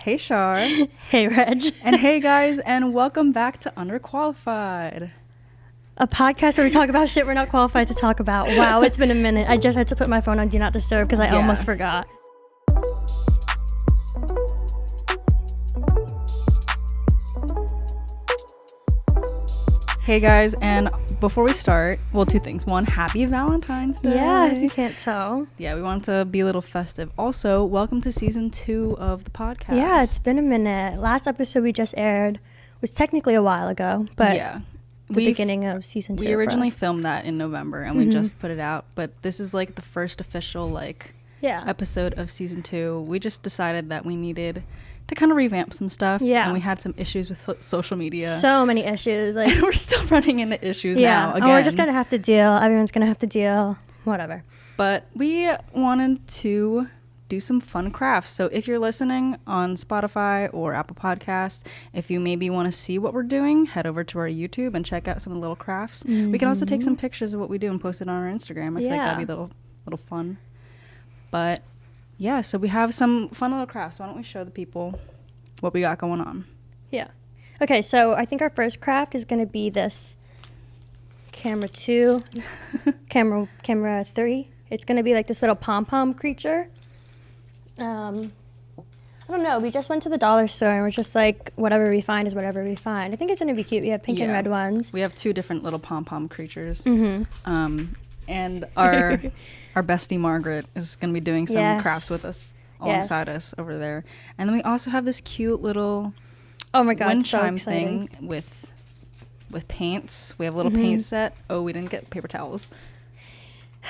Hey Shar. Hey Reg. And hey guys, and welcome back to Underqualified. A podcast where we talk about shit we're not qualified to talk about. Wow, it's been a minute. I just had to put my phone on Do Not Disturb because I almost forgot. Hey guys, and before we start, well, two things. One, happy Valentine's Day. Yeah, if you can't tell. Yeah, we wanted to be a little festive. Also, welcome to season 2 of the podcast. Yeah, it's been a minute. Last episode we just aired was technically a while ago, but yeah, the beginning of season 2. We originally filmed that in November, and we just put it out. But this is like the first official episode of season 2. We just decided that we needed to kind of revamp some stuff. Yeah. And we had some issues with social media. So many issues. And we're still running into issues now. Again. And we're just going to have to deal. Everyone's going to have to deal. Whatever. But we wanted to do some fun crafts. So if you're listening on Spotify or Apple Podcasts, if you maybe want to see what we're doing, head over to our YouTube and check out some of the little crafts. Mm-hmm. We can also take some pictures of what we do and post it on our Instagram. I feel like that'd be a little fun. But yeah, so we have some fun little crafts. Why don't we show the people what we got going on? Yeah. Okay, so I think our first craft is going to be this camera 2, camera 3. It's going to be like this little pom-pom creature. I don't know. We just went to the dollar store and we're just like, whatever we find is whatever we find. I think it's going to be cute. We have pink and red ones. We have 2 different little pom-pom creatures. Mm-hmm. And our bestie Margaret is going to be doing some crafts with us alongside us over there. And then we also have this cute little wind chime thing with paints. We have a little paint set. Oh, we didn't get paper towels.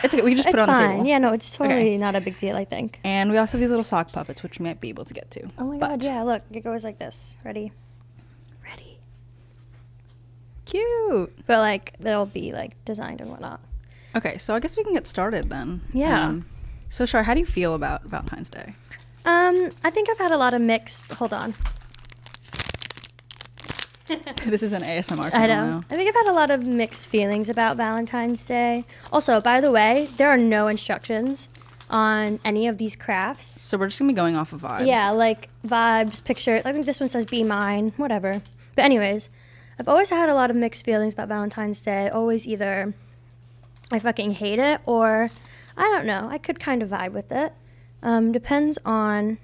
It's okay. We can just put it on the table. Yeah, no, it's totally not a big deal, I think. And we also have these little sock puppets, which we might be able to get to. Oh my god, yeah, look. It goes like this. Ready. Cute. But like, they'll be like designed and whatnot. Okay, so I guess we can get started then. Yeah. So, Shar, how do you feel about Valentine's Day? I think I've had a lot of mixed... Hold on. This is an ASMR channel I know. now. I think I've had a lot of mixed feelings about Valentine's Day. Also, by the way, there are no instructions on any of these crafts. So we're just going to be going off of vibes. Yeah, like vibes, pictures. I think this one says be mine, whatever. But anyways, I've always had a lot of mixed feelings about Valentine's Day. Always either... I fucking hate it, or I don't know, I could kind of vibe with it. Depends on,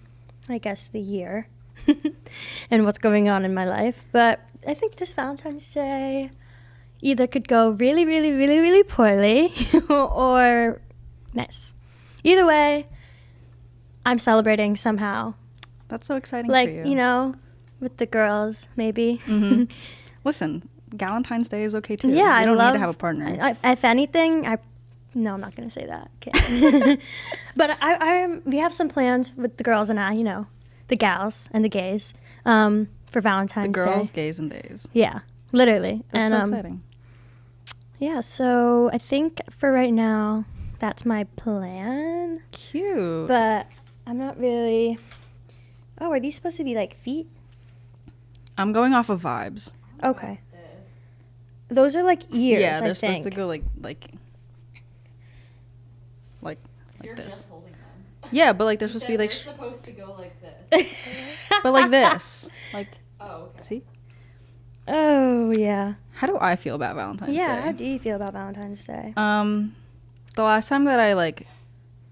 I guess, the year and what's going on in my life. But I think this Valentine's Day either could go really, really, really, really poorly or nice. Either way, I'm celebrating somehow. That's so exciting for you. Like, you know, with the girls, maybe. Mm-hmm. Listen, Valentine's Day is okay too. Yeah, you don't need to have a partner. If anything, no, I'm not gonna say that. Okay. But we have some plans with the girls and I, you know, the gals and the gays, for Valentine's Day. The girls, gays, and days. Yeah, literally. That's so exciting. Yeah, so I think for right now, that's my plan. Cute. But I'm not really. Oh, are these supposed to be like feet? I'm going off of vibes. Okay. Those are like ears. Yeah, they're I think. supposed to go like You're this. Just holding them. Yeah, but like they're supposed to be like. They're supposed to go like this. But like this, like. Oh. Okay. See. Oh yeah. How do I feel about Valentine's Day? Yeah, how do you feel about Valentine's Day? The last time that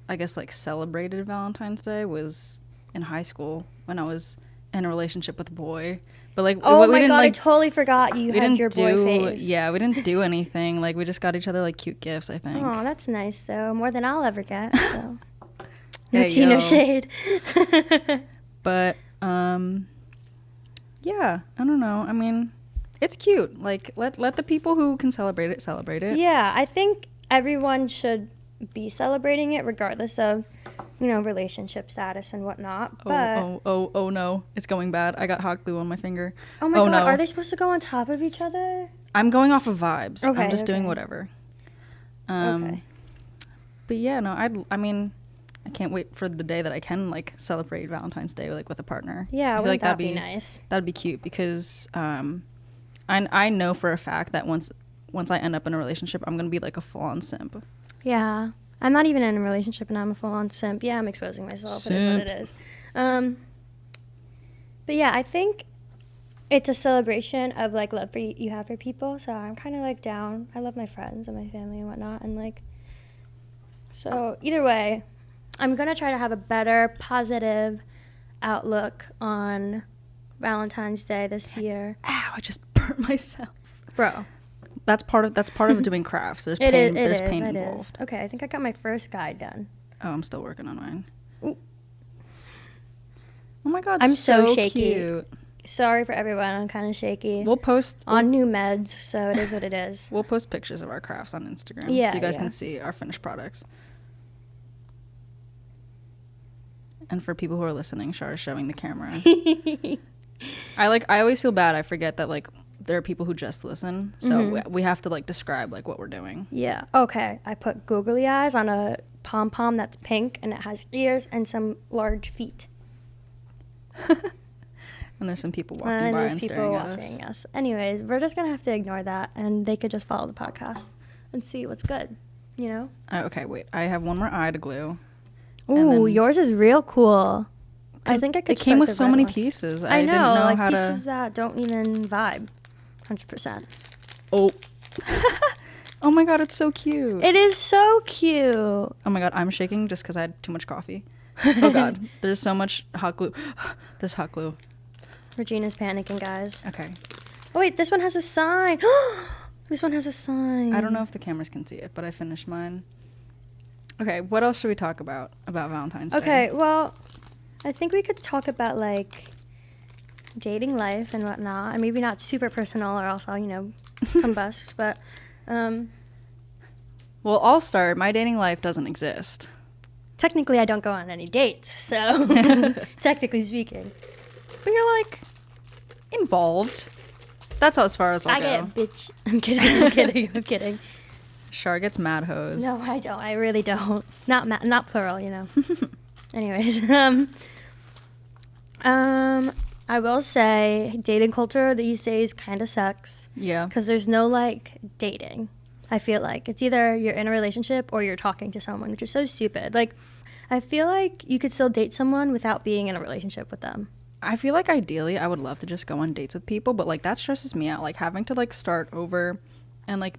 I guess celebrated Valentine's Day was in high school when I was in a relationship with a boy. But like, oh we my didn't, god, I totally forgot you had your boy phase. Yeah, we didn't do anything. Like, we just got each other like cute gifts, I think. Oh, that's nice though. More than I'll ever get. So. No tea, no shade. But yeah, I don't know. I mean, it's cute. Like, let the people who can celebrate it. Yeah, I think everyone should be celebrating it regardless of, you know, relationship status and whatnot. But Oh no, it's going bad. I got hot glue on my finger. Oh my god, no. Are they supposed to go on top of each other? I'm going off of vibes. Okay, I'm just doing whatever. Okay. But yeah, no, I mean, I can't wait for the day that I can like celebrate Valentine's Day like with a partner. Yeah, wouldn't that'd be nice? That'd be cute because I know for a fact that once I end up in a relationship, I'm gonna be like a full-on simp. Yeah. I'm not even in a relationship and I'm a full-on simp. Yeah, I'm exposing myself. It is what it is. But yeah, I think it's a celebration of like love you have for people. So I'm kind of like down. I love my friends and my family and whatnot, and like, so either way, I'm gonna try to have a better positive outlook on Valentine's Day this year. Ow, I just burnt myself. Bro. That's part of doing crafts. There's pain involved. Okay, I think I got my first guide done. Oh, I'm still working on mine. Ooh. Oh my god, I'm so shaky. Cute. Sorry for everyone, I'm kind of shaky. We'll post on new meds, so it is what it is. We'll post pictures of our crafts on Instagram, yeah, so you guys can see our finished products. And for people who are listening, Shar is showing the camera. I always feel bad. I forget that like there are people who just listen, so we have to like describe like what we're doing. Yeah. Okay. I put googly eyes on a pom pom that's pink, and it has ears and some large feet. And there's some people walking by and staring at watching us. Anyways, we're just gonna have to ignore that, and they could just follow the podcast and see what's good. You know. Okay. Wait. I have one more eye to glue. Ooh, yours is real cool. I think I could. It came with so many pieces. I know, didn't know like how pieces that don't even vibe. 100%. Oh. Oh my god, it's so cute. It is so cute. Oh my god, I'm shaking just because I had too much coffee. Oh god, there's so much hot glue. There's hot glue. Regina's panicking, guys. Okay. Oh wait, this one has a sign. This one has a sign. I don't know if the cameras can see it, but I finished mine. Okay, what else should we talk about Valentine's Day? Okay, well, I think we could talk about like dating life and whatnot, and maybe not super personal, or else I'll combust. But well, I'll start. My dating life doesn't exist. Technically, I don't go on any dates, so technically speaking. But you're like involved. That's as far as I'll go. I get bitch. I'm kidding. I'm kidding. Char gets mad hose. No, I don't. I really don't. Not plural, Anyways, I will say dating culture these days kind of sucks. Yeah. Because there's no like dating. I feel like it's either you're in a relationship or you're talking to someone, which is so stupid. Like, I feel like you could still date someone without being in a relationship with them. I feel like ideally I would love to just go on dates with people, but like that stresses me out. Like having to like start over and like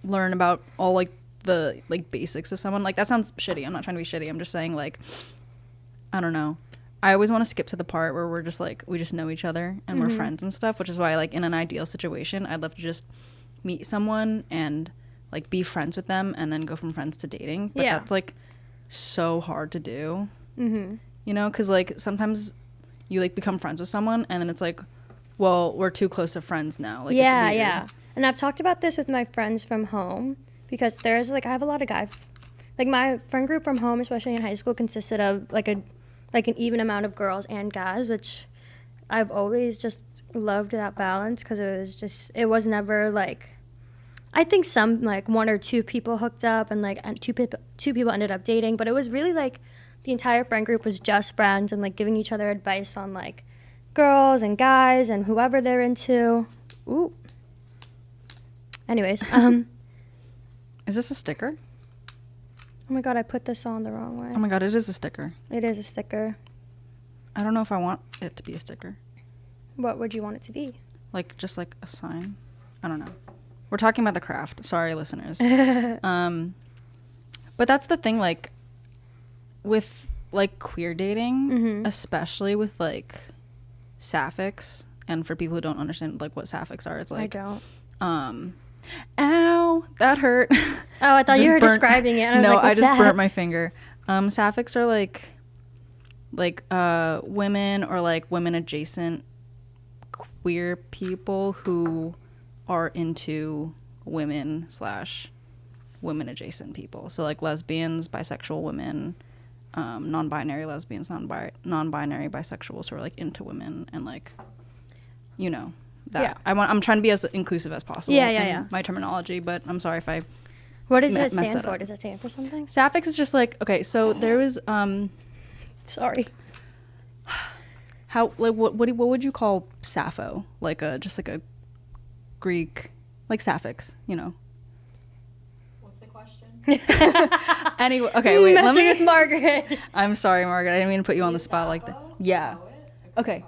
learn about all like the like basics of someone. Like that sounds shitty. I'm not trying to be shitty. I'm just saying like, I don't know. I always want to skip to the part where we're just like, we just know each other and we're friends and stuff, which is why like in an ideal situation, I'd love to just meet someone and like be friends with them and then go from friends to dating. But that's like so hard to do, because like sometimes you like become friends with someone and then it's like, well, we're too close of friends now. Like, it's weird. Yeah. And I've talked about this with my friends from home because there's like, I have a lot of guys, like my friend group from home, especially in high school, consisted of like an even amount of girls and guys, which I've always just loved that balance because it was never like, I think some like one or two people hooked up and like two people ended up dating, but it was really like the entire friend group was just friends and like giving each other advice on like girls and guys and whoever they're into. Ooh. Anyways, Is this a sticker? Oh my god, I put this on the wrong way. Oh my god, it is a sticker. It is a sticker. I don't know if I want it to be a sticker. What would you want it to be? Like, just like a sign? I don't know. We're talking about the craft. Sorry, listeners. But that's the thing, like, with, like, queer dating, especially with, like, sapphics, and for people who don't understand, like, what sapphics are, it's like... I don't. Ow, that hurt. Oh, I thought you were describing it. And I was like, what's I just that? burnt my finger. Sapphics are, like women or, like, women-adjacent queer people who are into women/women adjacent people. So like lesbians, bisexual women, non-binary lesbians, non-binary bisexuals who are like into women and like, that. Yeah. I'm trying to be as inclusive as possible. Yeah. My terminology, but I'm sorry if I. What does it stand for? Does it stand for something? Sapphics is just like, okay, so there was Sorry. How like what would you call Sappho? Like just like a Greek, like Sapphics, What's the question? Anyway, okay, wait. Messing with Margaret. I'm sorry, Margaret. I didn't mean to put you on the spot like that. Yeah. Okay.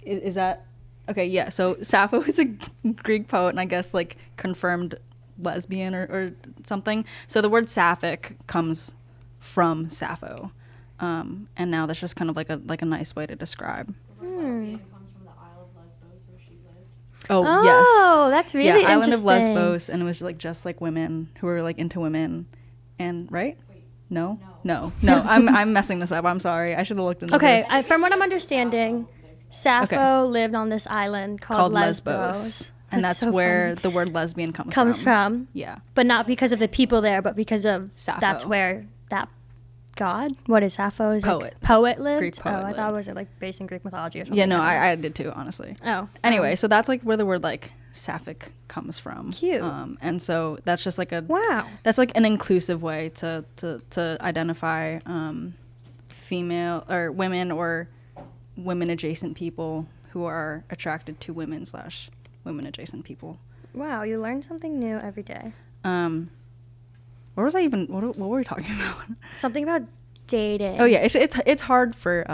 Is that okay? Yeah. So Sappho is a Greek poet, and I guess like confirmed lesbian or something. So the word sapphic comes from Sappho, and now that's just kind of like a nice way to describe. The word lesbian comes from the Isle of Lesbos where she lived. Oh, yes. Oh, that's really yeah, Island of interesting. Lesbos, and it was like just like women who were like into women, and right? Wait. No. I'm messing this up. I'm sorry. I should have looked into Okay, this. from what I'm understanding, Sappho lived on this island called Lesbos. And that's so where funny. the word lesbian comes from. Yeah. But not because of the people there, but because of Sappho. that's where that god, what is Sappho? Is Poet. Poet lived? Greek poet I lived. thought it was like based in Greek mythology or something. Yeah, no, I don't know. I did too, honestly. Oh. Anyway, so that's like where the word like sapphic comes from. Cute. And so that's just like Wow. that's like an inclusive way to identify female or women adjacent people who are attracted to women / adjacent people. Wow, you learn something new every day. What was I even? What were we talking about? Something about dating. Oh yeah, it's hard for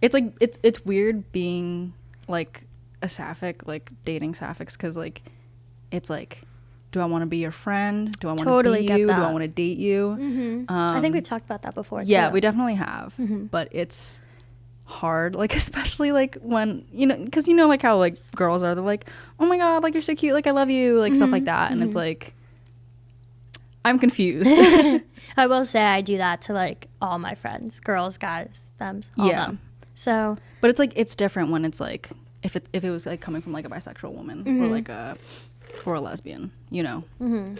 it's like it's weird being like a sapphic, like dating sapphics, because like it's like, do I want to be your friend? Do I want to Totally be get you? Do I that. want to date you? Mm-hmm. I think we've talked about that before. Yeah, too. we definitely have. Mm-hmm. But it's hard, like especially like when because like how like girls are, they're like, oh my god, like you're so cute, like I love you, like stuff like that, and it's like I'm confused. I will say I do that to like all my friends, girls, guys, them, all them. So, but it's like it's different when it's like if it was like coming from like a bisexual woman or like a lesbian, mm-hmm.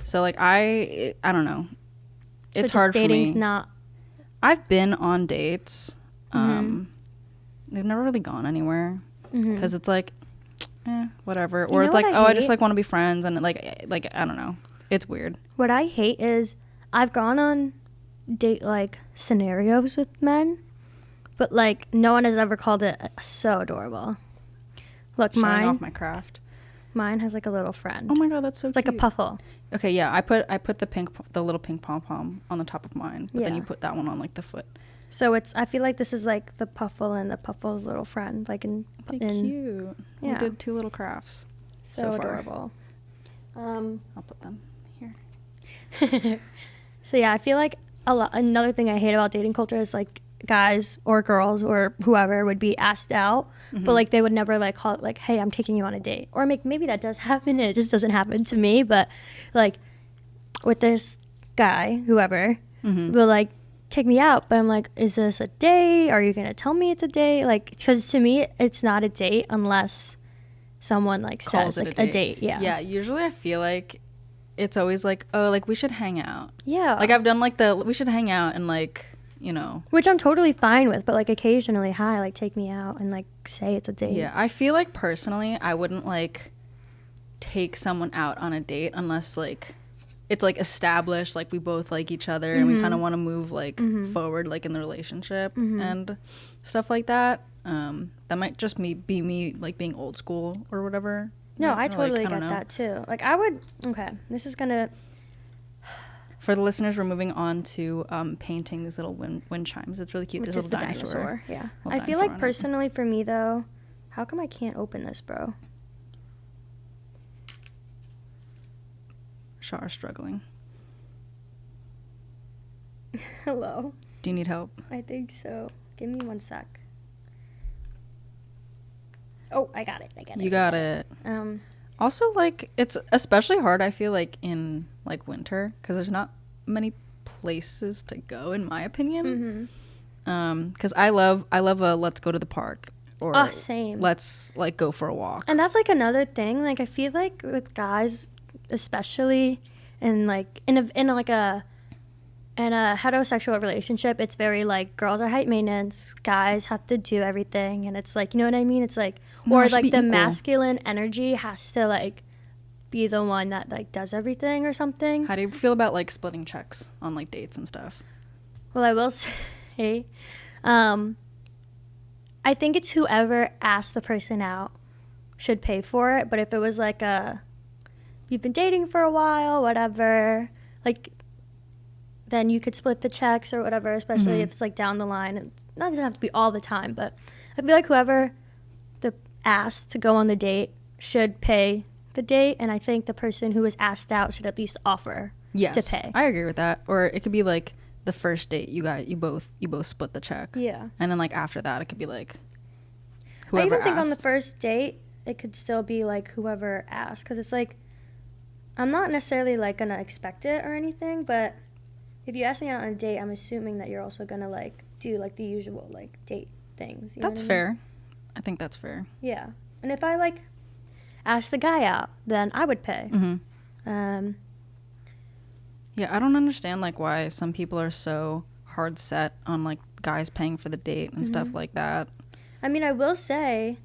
So like I don't know. It's so hard for me. Dating's not. I've been on dates. They've never really gone anywhere because it's like, whatever. Or it's like, I just like want to be friends, and like I don't know. It's weird. What I hate is I've gone on date like scenarios with men, but like no one has ever called it so adorable. Look, Showing off my craft. Mine has like a little friend. Oh my god, that's so it's cute. like a puffle. Okay, yeah, I put the little pink pom pom on the top of mine, but then you put that one on like the foot. So I feel like this is like the puffle and the puffle's little friend, like in cute. Yeah. We did 2 little crafts so far. adorable. I'll put them here. So yeah, I feel like another thing I hate about dating culture is like guys or girls or whoever would be asked out, but like they would never like call it like, hey, I'm taking you on a date. Or maybe that does happen and it just doesn't happen to me, but like with this guy, whoever, will like take me out, but I'm like, is this a date? Are you gonna tell me it's a date? Like, because to me it's not a date unless someone like Calls says it like a date. Yeah, usually I feel like it's always like, oh, like we should hang out. Yeah, Like I've done like we should hang out and like, which I'm totally fine with, but like occasionally, hi, like take me out and like say it's a date. Yeah, I feel like personally I wouldn't like take someone out on a date unless like it's like established, like we both like each other and we kind of want to move like forward like in the relationship and stuff like that. That might just be me like being old school or whatever. No, I Or, totally like, I get don't know. that too. Like I would, okay, this is gonna, For the listeners, we're moving on to painting these little wind chimes. It's really cute. which There's is a the little dinosaur. Yeah. Little I feel dinosaur like on it. personally for me though, how come I can't open this, bro? Shar struggling. Hello. Do you need help? I think so. Give me 1 sec. Oh, I got it. You got it. Um, Also, like, it's especially hard, I feel like, in, like, winter, because there's not many places to go, in my opinion. Because I love a let's go to the park, or same. let's, like, go for a walk. And that's like another thing. Like I feel like with guys, especially in like in a heterosexual relationship, it's very like girls are high maintenance, guys have to do everything, and it's like, you know what I mean? It's like, No, it or should like be the equal. masculine energy has to like be the one that like does everything or something. How do you feel about, like, splitting checks on, like, dates and stuff? Well, I will say, I think it's whoever asked the person out should pay for it. But if it was like you've been dating for a while, whatever, like, then you could split the checks or whatever, especially if it's like down the line. not doesn't have to be all the time, but I feel like whoever the asked to go on the date should pay the date, and I think the person who was asked out should at least offer to pay. I agree with that. Or it could be like the first date you both split the check. Yeah. And then like after that it could be like I whoever even think on the asked. first date it could still be like whoever asked, because it's like I'm not necessarily like gonna expect it or anything, but if you ask me out on a date, I'm assuming that you're also gonna like do like the usual like date things. You know That's what I mean? fair. I think that's fair. Yeah. And if I like ask the guy out, then I would pay. Yeah, I don't understand like why some people are so hard set on like guys paying for the date and stuff like that. I mean, I will say,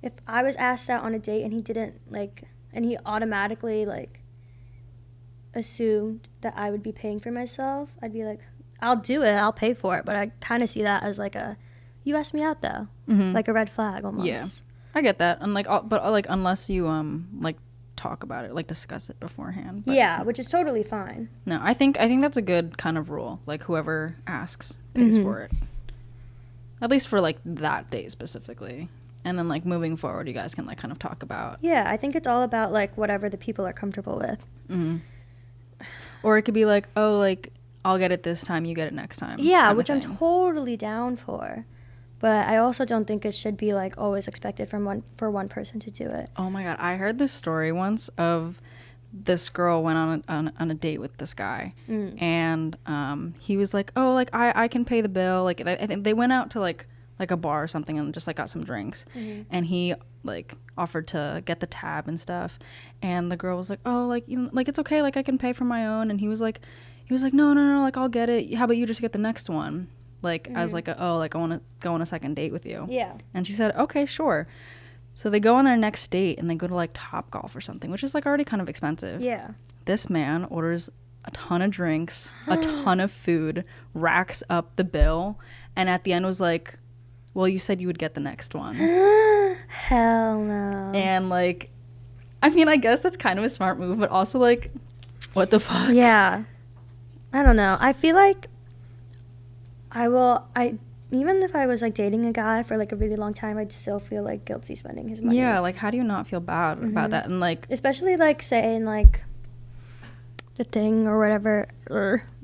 if I was asked out on a date and he didn't like, and he automatically like assumed that I would be paying for myself, I'd be like, I'll do it, I'll pay for it. But I kind of see that as like you asked me out though, like a red flag almost. Yeah, I get that. And like, but like unless you like talk about it, like discuss it beforehand. But yeah, which is totally fine. no, I think that's a good kind of rule. Like whoever asks pays for it, at least for like that day specifically. And then like moving forward, you guys can like kind of talk about. Yeah, I think it's all about like whatever the people are comfortable with. Or it could be like, oh, like I'll get it this time, you get it next time. Yeah, kinda which I'm thing. totally down for. But I also don't think it should be like always expected for one person to do it. Oh my god, I heard this story once of this girl went on a date with this guy, and he was like, oh, like I can pay the bill. Like I think they went out to like a bar or something and just like got some drinks, and he like offered to get the tab and stuff, and the girl was like, oh, like you know, like it's okay, like I can pay for my own, and he was like no, like I'll get it. How about you just get the next one? Like as like I want to go on a second date with you. Yeah. And she said, okay, sure. So they go on their next date and they go to like Topgolf or something, which is like already kind of expensive. Yeah. This man orders a ton of drinks, a ton of food, racks up the bill, and at the end was like, well, you said you would get the next one. Hell no. And like, I mean, I guess that's kind of a smart move, but also like, what the fuck? Yeah. I don't know. I feel like even if I was like dating a guy for like a really long time, I'd still feel like guilty spending his money. Yeah, like how do you not feel bad about that? And like, especially like saying like the thing or whatever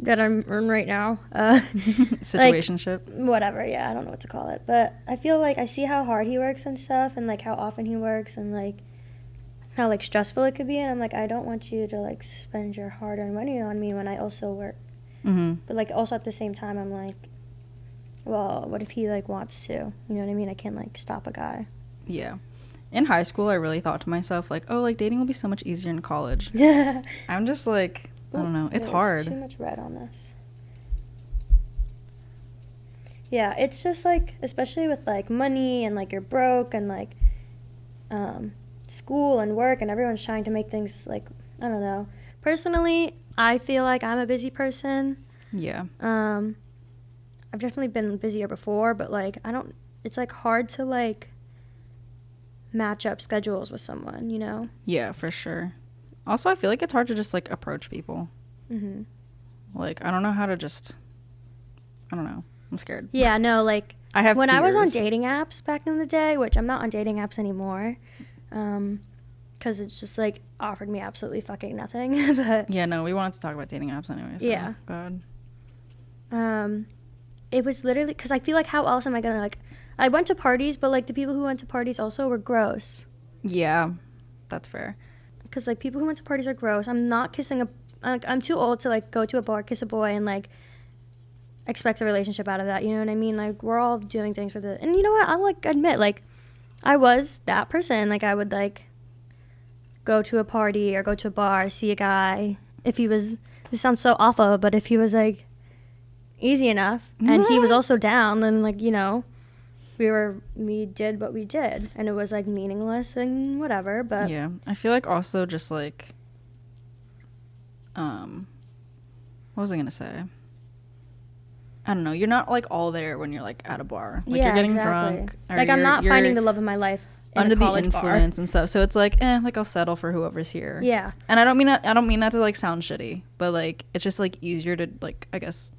that I'm in right now. situationship. Like, whatever, yeah, I don't know what to call it. But I feel like I see how hard he works and stuff, and like how often he works, and like how like stressful it could be, and I'm like, I don't want you to like spend your hard-earned money on me when I also work. But like also at the same time, I'm like, well, what if he like wants to? You know what I mean? I can't like stop a guy. Yeah. In high school, I really thought to myself, like, oh, like dating will be so much easier in college. Yeah. I'm just like, I don't know. It's There's hard. too much red on this. Yeah, it's just like, especially with like money and like you're broke and like school and work and everyone's trying to make things like, I don't know. Personally, I feel like I'm a busy person. Yeah. I've definitely been busier before, but like it's like hard to like match up schedules with someone, you know? Yeah, for sure. Also, I feel like it's hard to just like approach people. Like, I don't know how to just, I don't know. I'm scared. Yeah, no, like I have when I was on fears. dating apps back in the day, which I'm not on dating apps anymore, because it's just like offered me absolutely fucking nothing. But Yeah, no, we wanted to talk about dating apps anyway. So, Yeah. God. it was literally because I feel like how else am I gonna like? I went to parties, but like the people who went to parties also were gross. Yeah, that's fair. Because like people who went to parties are gross. I'm not kissing I'm too old to like go to a bar, kiss a boy, and like expect a relationship out of that. You know what I mean? Like we're all doing things for and you know what? I'll like admit like I was that person. Like I would like go to a party or go to a bar, see a guy. If he was, this sounds so awful, but if he was like easy enough and he was also down, then like, you know, we did what we did, and it was like meaningless and whatever. But Yeah, I feel like also just like, what was I gonna say? I don't know. You're not like all there when you're like at a bar. Like yeah, you're getting exactly. drunk. Or Like I'm not you're finding the love of my life in under a the college influence and stuff. So it's like, like I'll settle for whoever's here. bar. Yeah. And I don't mean that to like sound shitty, but like it's just like easier to like, I guess,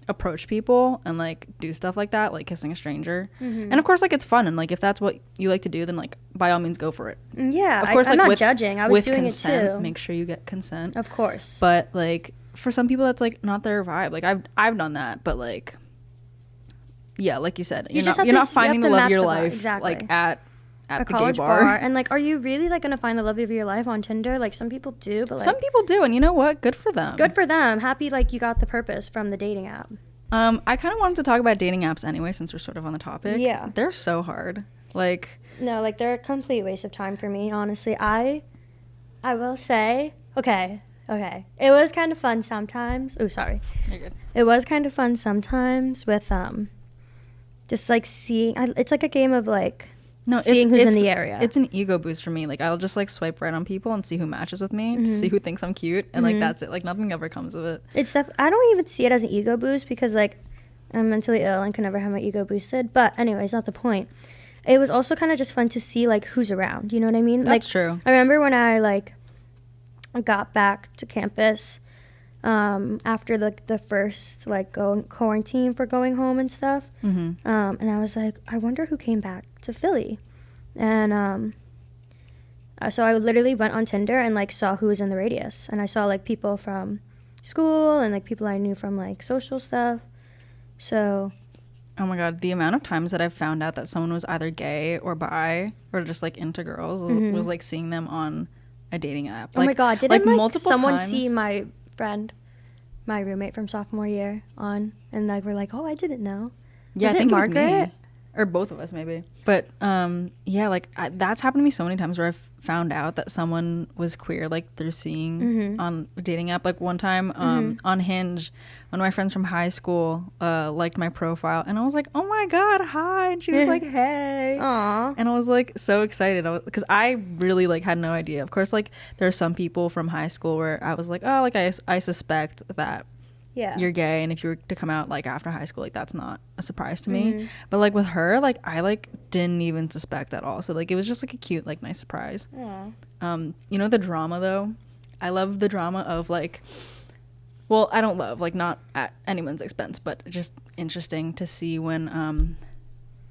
approach people and like do stuff like that, like kissing a stranger. And of course, like it's fun, and like if that's what you like to do, then like by all means go for it. Yeah, of course, I'm like not judging. I was doing consent, it too. make sure you get consent, Of course. but like for some people that's like not their vibe. Like I've done that, but like yeah, like you said, you're not finding the love of your life like at a the college gay bar. And like, are you really like gonna find the love of your life on Tinder? Like some people do, but like some people do, and you know what, good for them. Happy like you got the purpose from the dating app. I kind of wanted to talk about dating apps anyway, since we're sort of on the topic. Yeah, they're so hard. Like no, like they're a complete waste of time for me, honestly. I will say, okay, it was kind of fun sometimes. Oh, sorry. You're good. It was kind of fun sometimes with just like seeing. It's like a game of like seeing who's in the area. It's an ego boost for me. Like I'll just like swipe right on people and see who matches with me to see who thinks I'm cute, and like that's it. Like nothing ever comes of it. I don't even see it as an ego boost because like I'm mentally ill and can never have my ego boosted. But anyways, not the point. It was also kind of just fun to see like who's around. You know what I mean? That's like, true. I remember when I like got back to campus after the first like quarantine for going home and stuff, and I was like, I wonder who came back to Philly, and so I literally went on Tinder and like saw who was in the radius, and I saw like people from school and like people I knew from like social stuff. So oh my god, the amount of times that I've found out that someone was either gay or bi or just like into girls was like seeing them on a dating app. Like, oh my god, didn't like multiple someone times see my friend, my roommate from sophomore year on, and like we're like, oh, I didn't know. Yeah, was I think Margaret? it was me. Or both of us maybe. But yeah, like that's happened to me so many times where I've found out that someone was queer like through seeing on a dating app. Like one time on Hinge, one of my friends from high school liked my profile, and I was like, oh my god, hi, and she was like, hey. Aww. And I was like so excited because I really like had no idea. Of course, like there are some people from high school where I was like, oh, like I suspect that you're gay, and if you were to come out like after high school, like that's not a surprise to me. But like with her, like I like didn't even suspect at all, so like it was just like a cute like nice surprise. You know, the drama though, I love the drama of like, well, I don't love, like not at anyone's expense, but just interesting to see when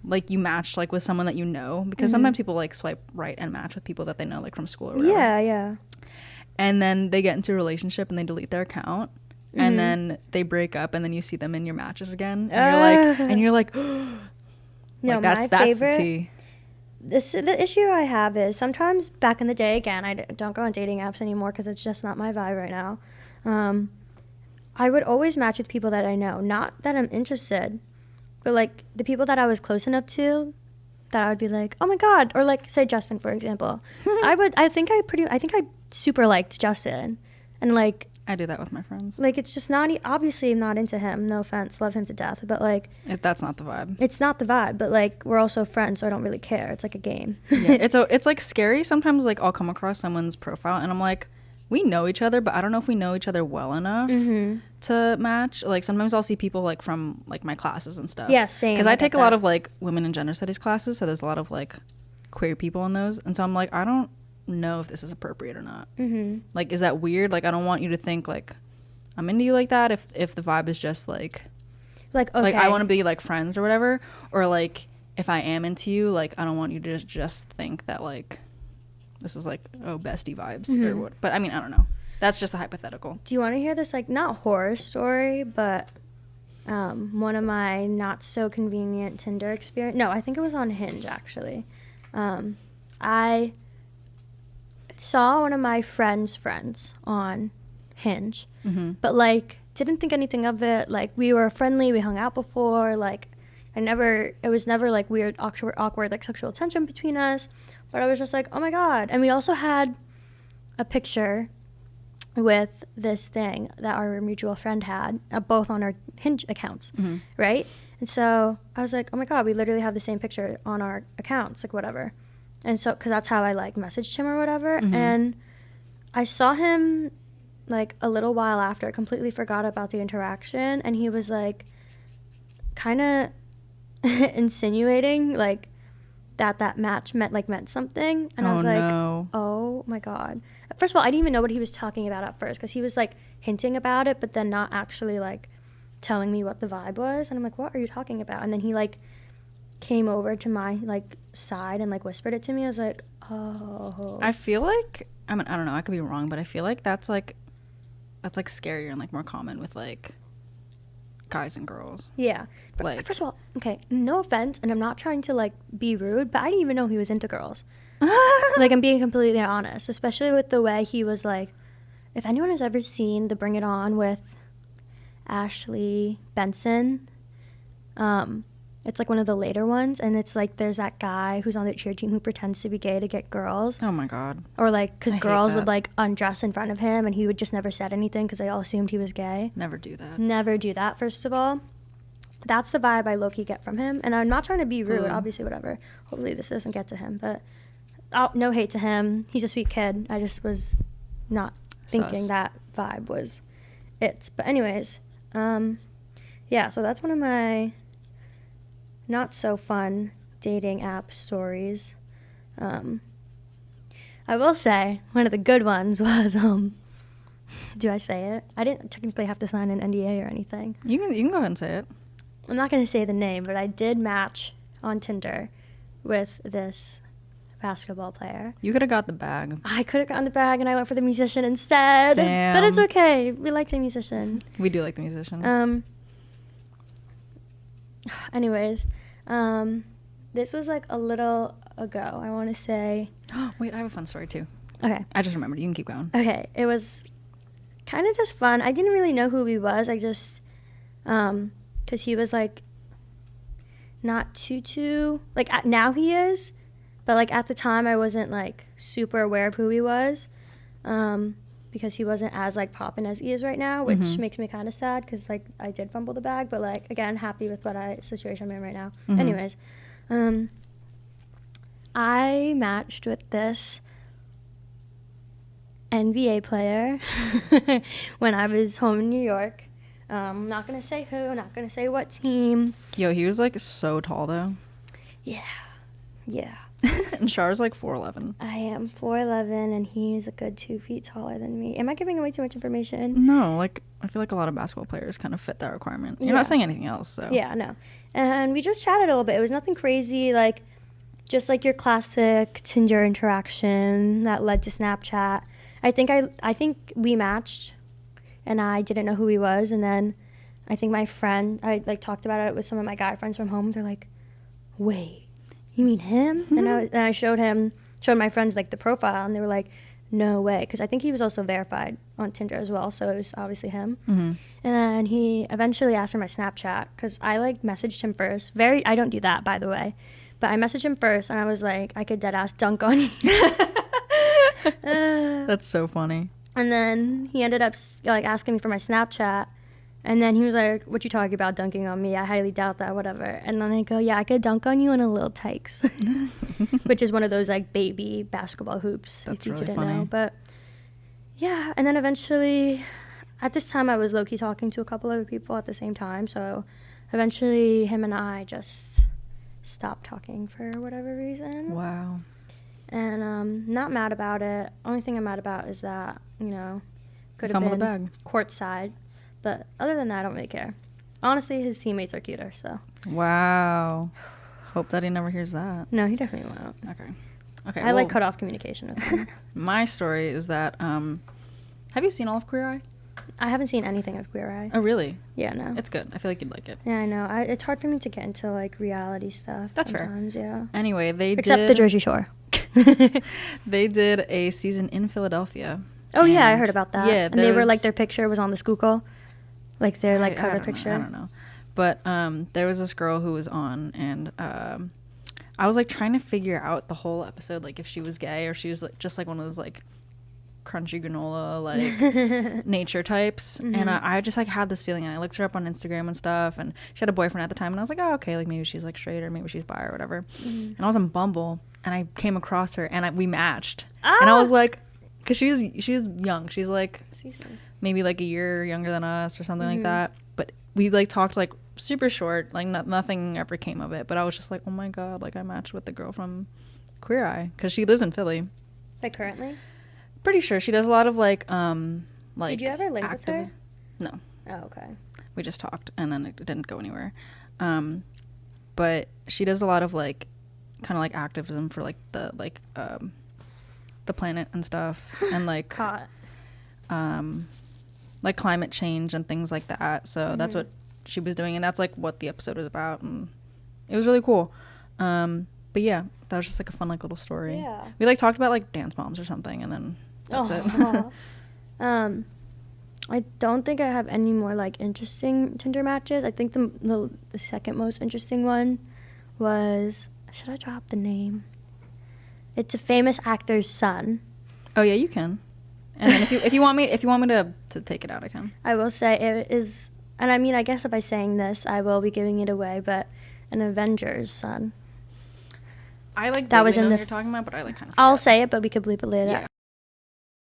like you match like with someone that you know, because sometimes people like swipe right and match with people that they know like from school or whatever. Yeah. And then they get into a relationship and they delete their account. And then they break up, and then you see them in your matches again, and you're like, no, like, that's favorite, the tea. The issue I have is sometimes back in the day, again, I don't go on dating apps anymore because it's just not my vibe right now. I would always match with people that I know, not that I'm interested, but like the people that I was close enough to that I would be like, oh my god, or like say Justin, for example. I think I super liked Justin, and like. I do that with my friends. Like, it's just not, obviously I'm not into him, no offense, love him to death, but like. That's not the vibe. It's not the vibe, but like, we're also friends, so I don't really care. It's like a game. Yeah, it's like scary. Sometimes like I'll come across someone's profile and I'm like, we know each other, but I don't know if we know each other well enough to match. Like sometimes I'll see people like from like my classes and stuff. Yeah, same. Because I take a lot of like women and gender studies classes, so there's a lot of like queer people in those. And so I'm like, I don't know if this is appropriate or not. Like, is that weird? Like, I don't want you to think like I'm into you like that if the vibe is just like okay, like I want to be like friends or whatever, or like if I am into you, like I don't want you to just think that like this is like, oh, bestie vibes or what. But I mean, I don't know, that's just a hypothetical. Do you want to hear this like not horror story, but one of my not so convenient Tinder experience? No, I think it was on Hinge actually. I saw one of my friends on Hinge, but like didn't think anything of it. Like we were friendly, we hung out before, like it was never like weird awkward like sexual tension between us, but I was just like, oh my god. And we also had a picture with this thing that our mutual friend had, both on our Hinge accounts, right? And so I was like, oh my god, we literally have the same picture on our accounts, like whatever. And so, because that's how I, like, messaged him or whatever. And I saw him, like, a little while after. Completely forgot about the interaction. And he was, like, kind of insinuating, like, that match meant something. And I was like, oh, my God. First of all, I didn't even know what he was talking about at first. Because he was, like, hinting about it, but then not actually, like, telling me what the vibe was, and I'm like, what are you talking about? And then he like came over to my like side and like whispered it to me. I was like, oh. I feel like, I mean, I don't know, I could be wrong, but I feel like that's like scarier and like more common with like guys and girls. Yeah. But Like, first of all, okay, no offense, and I'm not trying to like be rude, but I didn't even know he was into girls. Like, I'm being completely honest, especially with the way he was like, if anyone has ever seen the Bring It On with Ashley Benson, it's like one of the later ones, and it's like there's that guy who's on the cheer team who pretends to be gay to get girls. oh my God. Or like, because I hate girls would that. like undress in front of him, and he would just never said anything because they all assumed he was gay. Never do that. Never do that, first of all. That's the vibe I low-key get from him. And I'm not trying to be rude, obviously, whatever. Hopefully this doesn't get to him. But no hate to him. He's a sweet kid. I just was not thinking Sus. that vibe was it. But anyways, yeah, so that's one of my not so fun dating app stories. I will say one of the good ones was, do I say it? I didn't technically have to sign an NDA or anything. You can go ahead and say it. I'm not going to say the name, but I did match on Tinder with this basketball player. You could have got the bag. I could have gotten the bag, and I went for the musician instead. Damn. But it's okay. We like the musician. We do like the musician. Anyways, this was like a little ago. I want to say. Wait, I have a fun story too. Okay. I just remembered. You can keep going. Okay. It was kind of just fun. I didn't really know who he was. I just, because he was like not too like now he is, but like at the time I wasn't like super aware of who he was, because he wasn't as like poppin' as he is right now, which makes me kind of sad because like I did fumble the bag, but like again happy with what situation I'm in right now. Anyways, I matched with this NBA player when I was home in New York. I'm not going to say who, not going to say what team. Yo, he was like so tall though. Yeah. And Char's like 4'11". I am 4'11", and he's a good 2 feet taller than me. Am I giving away too much information? No, like I feel like a lot of basketball players kind of fit that requirement. You're Yeah. not saying anything else, so. Yeah, no. And we just chatted a little bit. It was nothing crazy, like just like your classic Tinder interaction that led to Snapchat. I think we matched, and I didn't know who he was, and then I think my friend, I like talked about it with some of my guy friends from home. They're like, "Wait, you mean him?" And I showed my friends like the profile, and they were like, "No way," because I think he was also verified on Tinder as well, so it was obviously him. And then he eventually asked for my Snapchat because I like messaged him first. I don't do that, by the way, but I messaged him first, and I was like, I could dead ass dunk on you. That's so funny. And then he ended up like asking me for my Snapchat, and then he was like, "What you talking about dunking on me? I highly doubt that, whatever." And then I go, "Yeah, I could dunk on you in a little tykes," which is one of those like baby basketball hoops. That's if you really didn't funny. know, but yeah. And then eventually, at this time, I was low key talking to a couple other people at the same time. So eventually, him and I just stopped talking for whatever reason. Wow. And not mad about it. Only thing I'm mad about is that, you know, could have Fumbled been the bag. courtside. But other than that, I don't really care. Honestly, his teammates are cuter, so. Wow. Hope that he never hears that. No, he definitely won't. Okay. I like cut off communication with him. My story is that, have you seen all of Queer Eye? I haven't seen anything of Queer Eye. Oh, really? Yeah, no. It's good. I feel like you'd like it. Yeah, I know. It's hard for me to get into, like, reality stuff. That's sometimes, fair. Yeah. Anyway, Except the Jersey Shore. They did a season in Philadelphia. Oh, yeah, I And heard about that. Yeah, and they were, was- like, their picture was on the Schuylkill. Like, their, like, cover I don't picture. know, I don't know. But there was this girl who was on, and I was, like, trying to figure out the whole episode, like, if she was gay or she was, like, just, like, one of those, like, crunchy granola, like, nature types. And I just, like, had this feeling, and I looked her up on Instagram and stuff, and she had a boyfriend at the time, and I was like, oh, okay, like, maybe she's, like, straight, or maybe she's bi, or whatever. And I was on Bumble, and I came across her, and we matched. And I was like, because she was young. She's, like, maybe, like, a year younger than us or something like that. But we, like, talked, like, super short. Like, nothing ever came of it. But I was just like, oh, my God. Like, I matched with the girl from Queer Eye. Because she lives in Philly. Like, currently? Pretty sure. She does a lot of, like Did you ever link with her? No. Oh, okay. we just talked, and then it didn't go anywhere. But she does a lot of like kind of like activism for like the planet and stuff, and like Hot. like climate change and things like that. So that's what she was doing, and that's like what the episode was about, and it was really cool. But yeah, that was just like a fun like little story. Yeah. We like talked about like dance moms or something, and then that's it. I don't think I have any more like interesting Tinder matches. I think the second most interesting one was, should I drop the name? It's a famous actor's son. Oh yeah, you can. And then if you want me to take it out, I can. I will say it is, and I mean, I guess by saying this, I will be giving it away, but an Avenger's son. I like that was in know the. What you're talking about, but I like kind of. I'll say it, but we could bleep it later. Yeah.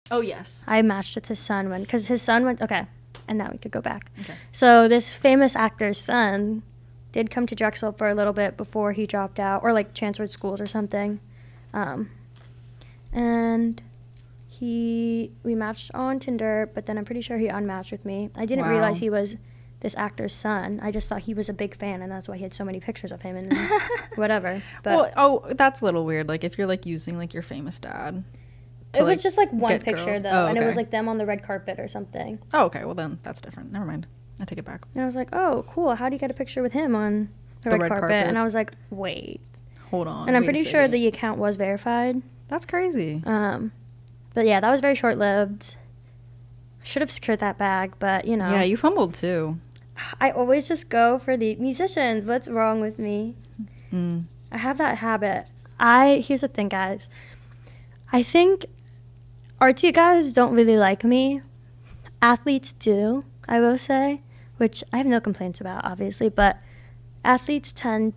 Oh yes. I matched with his son because his son went. Okay, and now we could go back. Okay. So this famous actor's son did come to Drexel for a little bit before he dropped out or like transferred schools or something, and we matched on Tinder, but then I'm pretty sure he unmatched with me. I didn't realize he was this actor's son. I just thought he was a big fan, and that's why he had so many pictures of him and whatever. But that's a little weird. Like if you're like using like your famous dad. It was just like one picture girls. though, and it was like them on the red carpet or something. Oh, okay. Well then that's different. Never mind. I take it back. And I was like, oh, cool. How do you get a picture with him on the red carpet? And I was like, wait. Hold on. And I'm pretty sure the account was verified. That's crazy. But yeah, that was very short-lived. Should have secured that bag, but you know. Yeah, you fumbled too. I always just go for the musicians. What's wrong with me? I have that habit. Here's the thing, guys. I think artsy guys don't really like me. Athletes do, I will say, which I have no complaints about, obviously, but athletes tend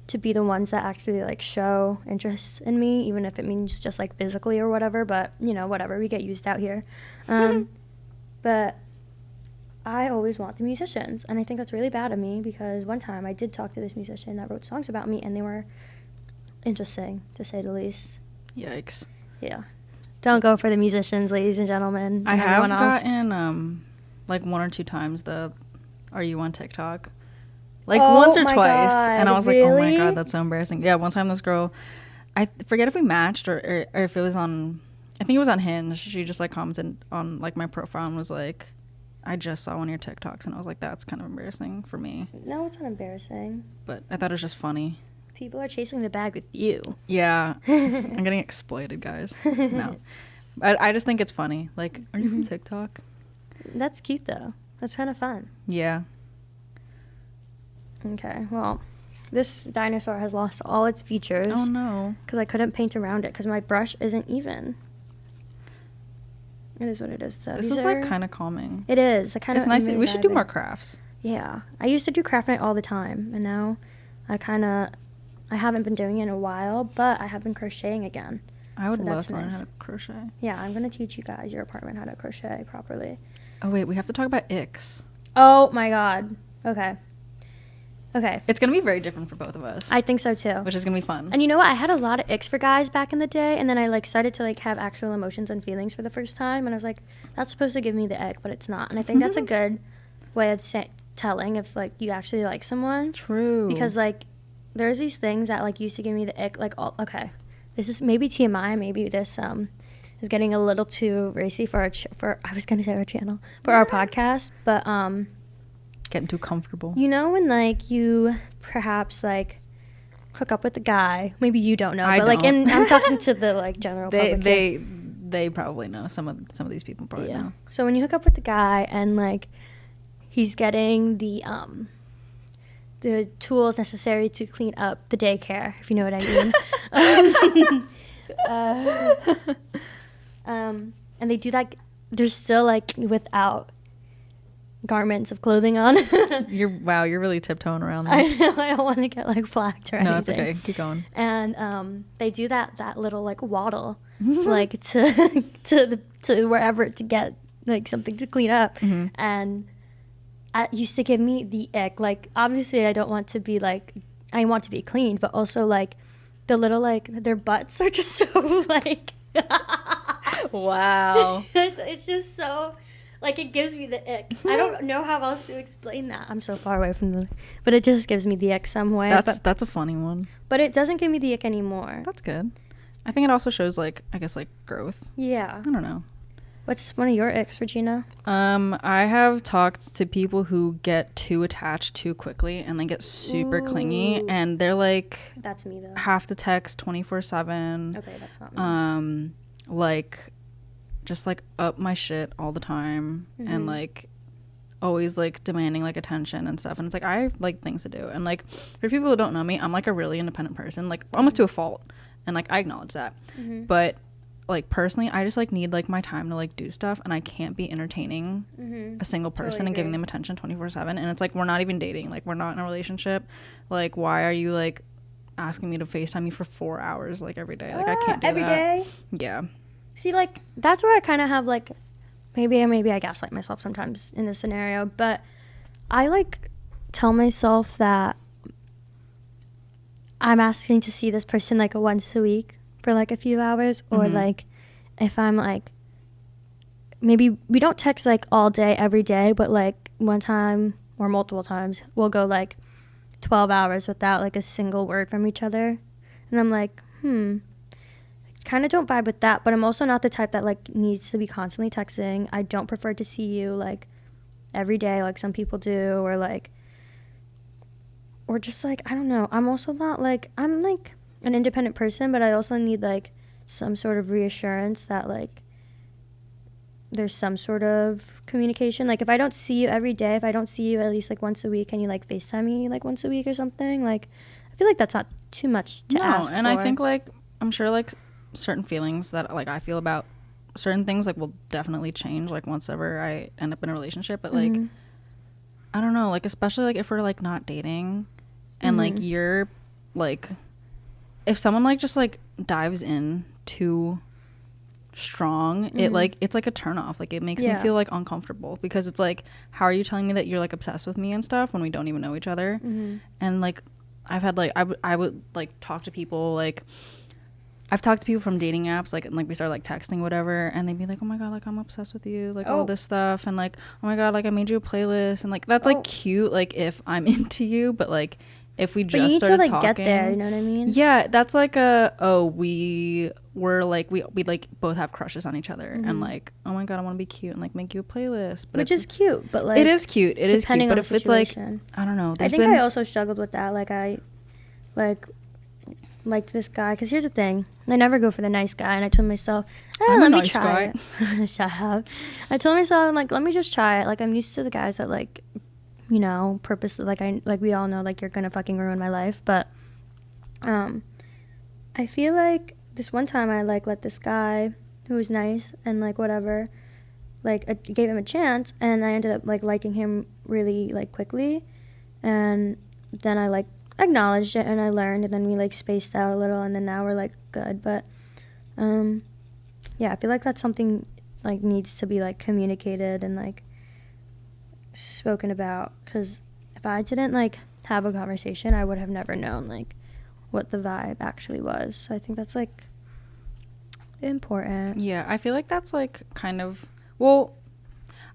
to be the ones that actually like show interest in me, even if it means just like physically or whatever, but you know, whatever, we get used out here. But I always want the musicians, and I think that's really bad of me because one time I did talk to this musician that wrote songs about me, and they were interesting, to say the least. Yikes. Yeah. Don't go for the musicians, ladies and gentlemen. I have gotten like one or two times are you on TikTok? Like once or twice. God, and I was really? like, oh my God, that's so embarrassing. Yeah, one time this girl, I forget if we matched or if it was on, I think it was on Hinge. She just like commented on like my profile and was like, I just saw one of your TikToks. And I was like, that's kind of embarrassing for me. No, it's not embarrassing. But I thought it was just funny. People are chasing the bag with you. Yeah. I'm getting exploited, guys. No. I just think it's funny. Like, are you from TikTok? That's cute, though. That's kind of fun. Yeah. Okay, well, this dinosaur has lost all its features. Oh, no. Because I couldn't paint around it because my brush isn't even. It is what it is. So this is like kind of calming. It is. It's nice. We should do more crafts. Yeah. I used to do craft night all the time, and now I haven't been doing it in a while, but I have been crocheting again. I would love to learn how to crochet. Yeah, I'm going to teach you guys, your apartment, how to crochet properly. Oh, wait, we have to talk about icks. Oh, my God. Okay. It's going to be very different for both of us. I think so, too. Which is going to be fun. And you know what? I had a lot of icks for guys back in the day, and then I, like, started to, like, have actual emotions and feelings for the first time, and I was like, that's supposed to give me the ick, but it's not. And I think that's a good way of telling if, like, you actually like someone. True. Because, like, there's these things that, like, used to give me the ick, like, okay. This is maybe TMI, maybe this is getting a little too racy for I was gonna say our channel, for our podcast, but getting too comfortable. You know when like you perhaps like hook up with a guy, maybe you don't know, but like I'm talking to the like general public. They probably know, some of these people probably know. So when you hook up with the guy and like he's getting the tools necessary to clean up the daycare, if you know what I mean. And they do that. They're still like without garments of clothing on. You're really tiptoeing around this. I know. I don't want to get like flacked or anything. No, it's okay. Keep going. And they do that little like waddle, like to wherever to get like something to clean up, and. It used to give me the ick. Like, obviously, I don't want to be, like, I want to be cleaned, but also, like, the little, like, their butts are just so, like... Wow. It's just so... Like, it gives me the ick. I don't know how else to explain that. I'm so far away from the... But it just gives me the ick some way. That's a funny one. But it doesn't give me the ick anymore. That's good. I think it also shows, like, I guess, like, growth. Yeah. I don't know. What's one of your icks, Regina? I have talked to people who get too attached too quickly and they get super clingy, and they're like... That's me, though. Have to text 24/7. Okay, that's not me. Like... just like up my shit all the time and like always like demanding like attention and stuff, and it's like I have like things to do, and like for people who don't know me, I'm like a really independent person, like almost to a fault, and like I acknowledge that, but like personally I just like need like my time to like do stuff, and I can't be entertaining a single person Totally and giving agree. them attention 24/7, and it's like we're not even dating, like we're not in a relationship, like why are you like asking me to FaceTime you for 4 hours like every day? Like I can't do every that. day? Yeah. See, like, that's where I kind of have, like, maybe I gaslight myself sometimes in this scenario, but I, like, tell myself that I'm asking to see this person, like, once a week for, like, a few hours, or, like, if I'm, like, maybe we don't text, like, all day, every day, but, like, one time or multiple times, we'll go, like, 12 hours without, like, a single word from each other, and I'm like, kind of don't vibe with that, but I'm also not the type that like needs to be constantly texting. I don't prefer to see you like every day like some people do, or like, or just like, I don't know, I'm also not like, I'm like an independent person, but I also need like some sort of reassurance that like there's some sort of communication. Like if I don't see you every day, if I don't see you at least like once a week, and you like FaceTime me like once a week or something, like I feel like that's not too much to ask and for. I think like I'm sure like certain feelings that like I feel about certain things like will definitely change like once ever I end up in a relationship, but like I don't know, like especially like if we're like not dating and like you're like, if someone like just like dives in too strong, it like it's like a turn off, like it makes me feel like uncomfortable, because it's like, how are you telling me that you're like obsessed with me and stuff when we don't even know each other? And like I've had like I would like talk to people, like I've talked to people from dating apps, like, and like we started like texting whatever, and they'd be like, oh my god, like I'm obsessed with you, like all this stuff, and like, oh my god, like I made you a playlist, and like that's like cute, like if I'm into you, but like if we just started to, like, talking, get there, you know what I mean? Yeah, that's like we were like we like both have crushes on each other, and like, oh my god, I want to be cute and like make you a playlist, but which is cute, but like it is cute, but if it's like, I don't know, I think I also struggled with that, like I like this guy, because here's the thing, I never go for the nice guy, and I told myself, let me try it. Shut up. I told myself, like, let me just try it, like I'm used to the guys that like, you know, purposely, like we all know, like you're gonna fucking ruin my life, but I feel like this one time I like let this guy who was nice and like whatever, like I gave him a chance, and I ended up like liking him really like quickly, and then I like acknowledged it and I learned, and then we like spaced out a little, and then now we're like good, but yeah, I feel like that's something like needs to be like communicated and like spoken about, because if I didn't like have a conversation, I would have never known like what the vibe actually was. So I think that's like important. Yeah, I feel like that's like kind of, well,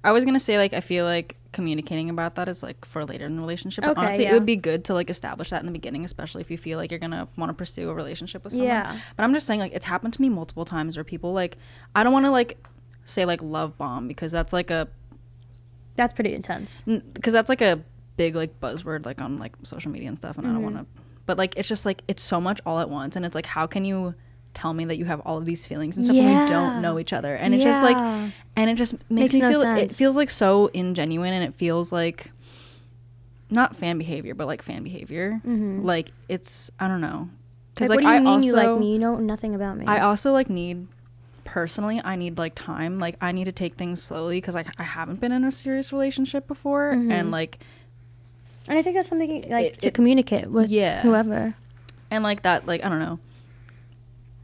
I was gonna say like I feel like communicating about that is like for later in the relationship, but honestly it would be good to like establish that in the beginning, especially if you feel like you're gonna want to pursue a relationship with someone. But I'm just saying, like, it's happened to me multiple times where people like, I don't want to like say like love bomb, because that's pretty intense, because that's like a big like buzzword like on like social media and stuff, and I don't want to, but like it's just like it's so much all at once, and it's like, how can you tell me that you have all of these feelings and stuff when we don't know each other? And it's just like, and it just makes me feel sense. It feels like so ingenuine, and it feels like not fan behavior, but like fan behavior. Like it's, I don't know, because like, what do you mean also, you like me? You know nothing about me. I also like need, personally, I need like time, like I need to take things slowly, because like I haven't been in a serious relationship before, and like, and I think that's something like to communicate with whoever, and like that, like I don't know.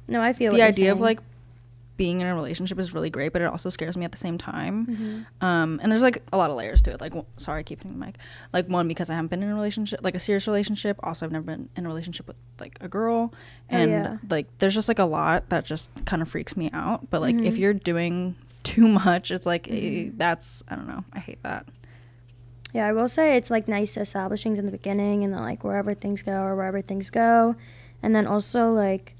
No, I feel the idea of like being in a relationship is really great, but it also scares me at the same time. And there's like a lot of layers to it. Like, sorry, I keep hitting the mic. Like, one, because I haven't been in a relationship, like a serious relationship. Also, I've never been in a relationship with like a girl, and like there's just like a lot that just kind of freaks me out. But like if you're doing too much. It's like that's, I don't know, I hate that. Yeah, I will say it's like nice to establish things in the beginning, and then like wherever things go, and then also like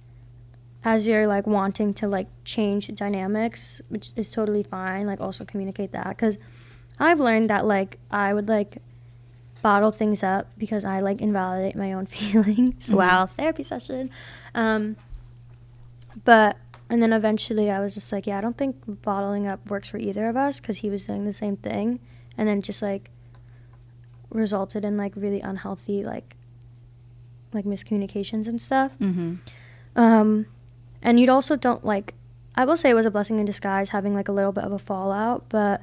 as you're like wanting to like change dynamics, which is totally fine, like also communicate that, because I've learned that like I would like bottle things up because I like invalidate my own feelings. Wow, therapy session. But and then eventually I was just like, yeah, I don't think bottling up works for either of us, because he was doing the same thing, and then just like resulted in like really unhealthy like miscommunications and stuff. And you'd also don't like, I will say it was a blessing in disguise having like a little bit of a fallout, but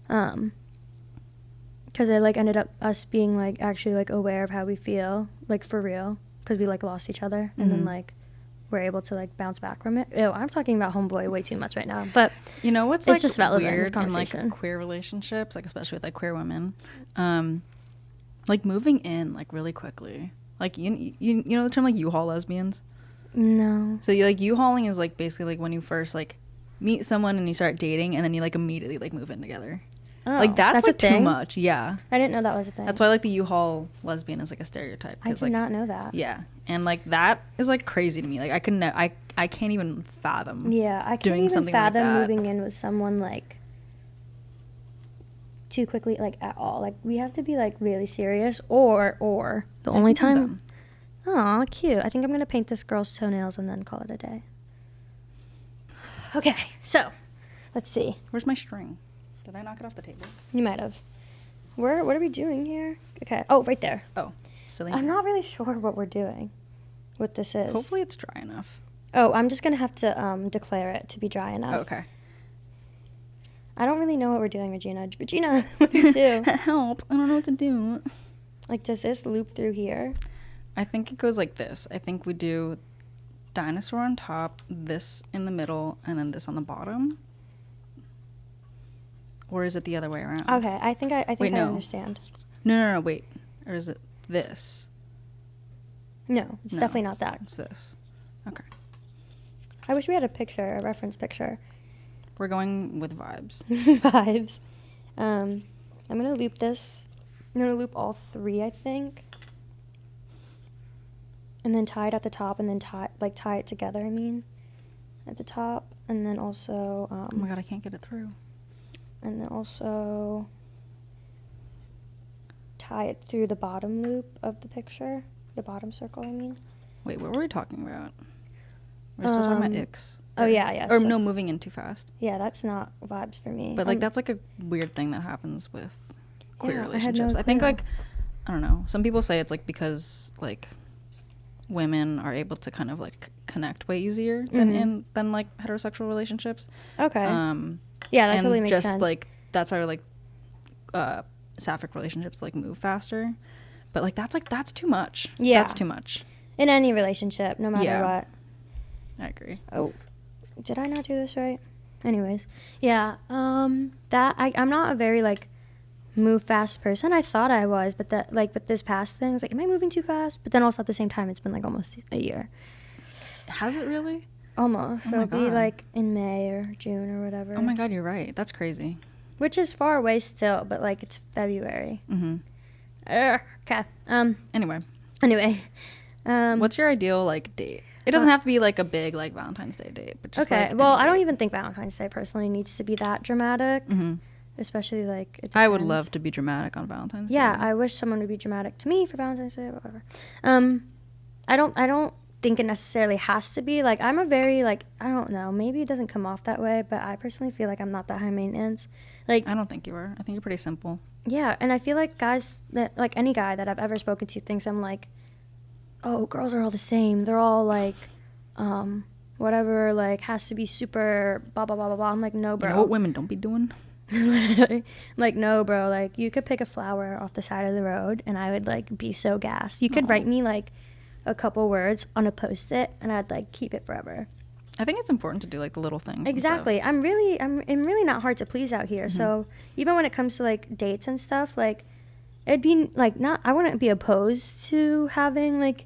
because it like ended up us being like actually like aware of how we feel, like for real, because we like lost each other, and then like we're able to like bounce back from it. Ew, I'm talking about homeboy way too much right now, but you know what's it's like just relevant in this weird in like conversation. queer relationships, like especially with like queer women, like moving in like really quickly, like you know the term like U-Haul lesbians? No. So you like U-hauling is like basically like when you first like meet someone and you start dating, and then you like immediately like move in together. Oh, Like that's like a too thing? much. Yeah, I didn't know that was a thing. that's why like the U-Haul lesbian is like a stereotype. I did like, not know that. Yeah, and like that is like crazy to me. Like I couldn't. I can't even fathom. Yeah, I can't doing even something like fathom that. moving in with someone like too quickly, like at all. Like we have to be like really serious, or the only think I'm time. done. Oh, cute. I think I'm gonna paint this girl's toenails and then call it a day. Okay, so let's see. Where's my string? Did I knock it off the table? You might have. What are we doing here? Okay. Oh, right there. Oh, silly. I'm not really sure what we're doing. What this is. Hopefully it's dry enough. Oh, I'm just gonna have to declare it to be dry enough. Oh, okay. I don't really know what we're doing, Regina. Regina, what do you do? Help! I don't know what to do. Like, does this loop through here? I think it goes like this. I think we do dinosaur on top, this in the middle, and then this on the bottom. Or is it the other way around? Okay, I think I Wait, no. understand. No, wait. Or is it this? No, it's No. definitely not that. It's this. Okay. I wish we had a reference picture. We're going with vibes. Vibes. I'm gonna loop this. I'm gonna loop all three, I think. And then tie it at the top, and then tie it together, I mean. At the top, and then also, Oh my god, I can't get it through. and then also tie it through the bottom loop of the picture. The bottom circle, I mean. Wait, what were we talking about? We're still talking about icks. Oh, yeah. Or so- no, moving in too fast. Yeah, that's not vibes for me. But like that's like a weird thing that happens with queer Yeah, I had no relationships. I think clue. like I don't know. Some people say it's like because like women are able to kind of like connect way easier than like heterosexual relationships. Okay. Yeah, that totally makes just sense. like that's why like sapphic relationships like move faster. But like that's too much. Yeah. That's too much. In any relationship, no matter Yeah. what. I agree. Oh, did I not do this right? Anyways, yeah. I'm not a very like move fast person. I thought I was, but this past thing I was like, am I moving too fast? But then also at the same time, it's been like almost a year. Has it really? Almost. Oh So my it'll be God. like in May or June or whatever. Oh my god, you're right. That's crazy. Which is far away still, but like it's February. Okay. Anyway, Anyway. what's your ideal like date? It doesn't have to be like a big like Valentine's Day date, but just okay. like Well, any I don't date. even think Valentine's Day personally needs to be that dramatic. Especially like it I would depends. love to be dramatic on Valentine's Yeah, Day. I wish someone would be dramatic to me for Valentine's Day, whatever. I don't think it necessarily has to be. Like, I'm a very, like, I don't know, maybe it doesn't come off that way, but I personally feel like I'm not that high maintenance. Like, I don't think you are. I think you're pretty simple. yeah, and I feel like guys that, like, any guy that I've ever spoken to thinks I'm like, oh, girls are all the same. They're all like, whatever, like, has to be super blah, blah, blah, blah, blah. I'm like, no, You bro. know what women don't be doing? Literally. I'm like, no, bro, like, you could pick a flower off the side of the road and I would like be so gassed. You could write me like a couple words on a post-it and I'd like keep it forever. I think it's important to do like the little things. and stuff. Exactly. I'm really not hard to please out here. So even when it comes to like dates and stuff, like it'd be like I wouldn't be opposed to having like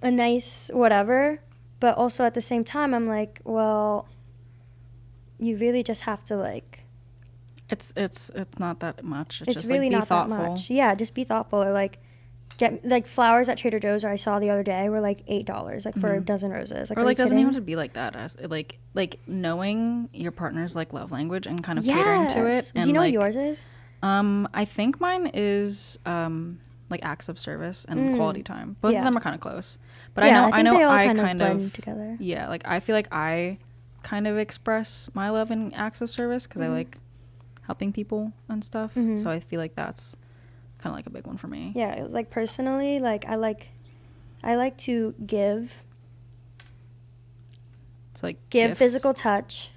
a nice whatever, but also at the same time I'm like, well, you really just have to like. It's not that much. It's just really like be not thoughtful. that much. Yeah, just be thoughtful. Or like get like flowers at Trader Joe's. I saw the other day were like $8 like for a dozen roses. Like, or are like you doesn't kidding? even have to be like that. As like knowing your partner's like love language and kind of catering to it. And do you know like, what yours is? I think mine is like acts of service and quality time. Both of them are kind of close. But yeah, I know they all I kind of blend together. Yeah, like I feel like I kind of express my love in acts of service because I like helping people and stuff. So I feel like that's kind of like a big one for me. Yeah, like personally, like I like to give. It's like give gifts. physical touch.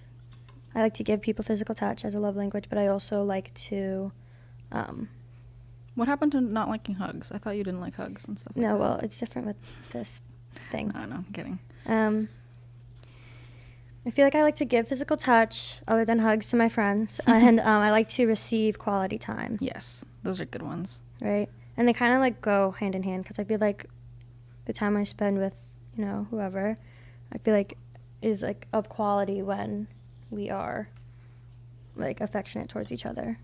I like to give people physical touch as a love language, but I also like to What happened to not liking hugs? I thought you didn't like hugs and stuff. no, well, it's different with this thing. I don't know, I'm kidding. I feel like I like to give physical touch other than hugs to my friends, and I like to receive quality time. Yes, those are good ones. Right? And they kind of like go hand in hand because I feel like the time I spend with, you know, whoever, I feel like is like of quality when we are like affectionate towards each other.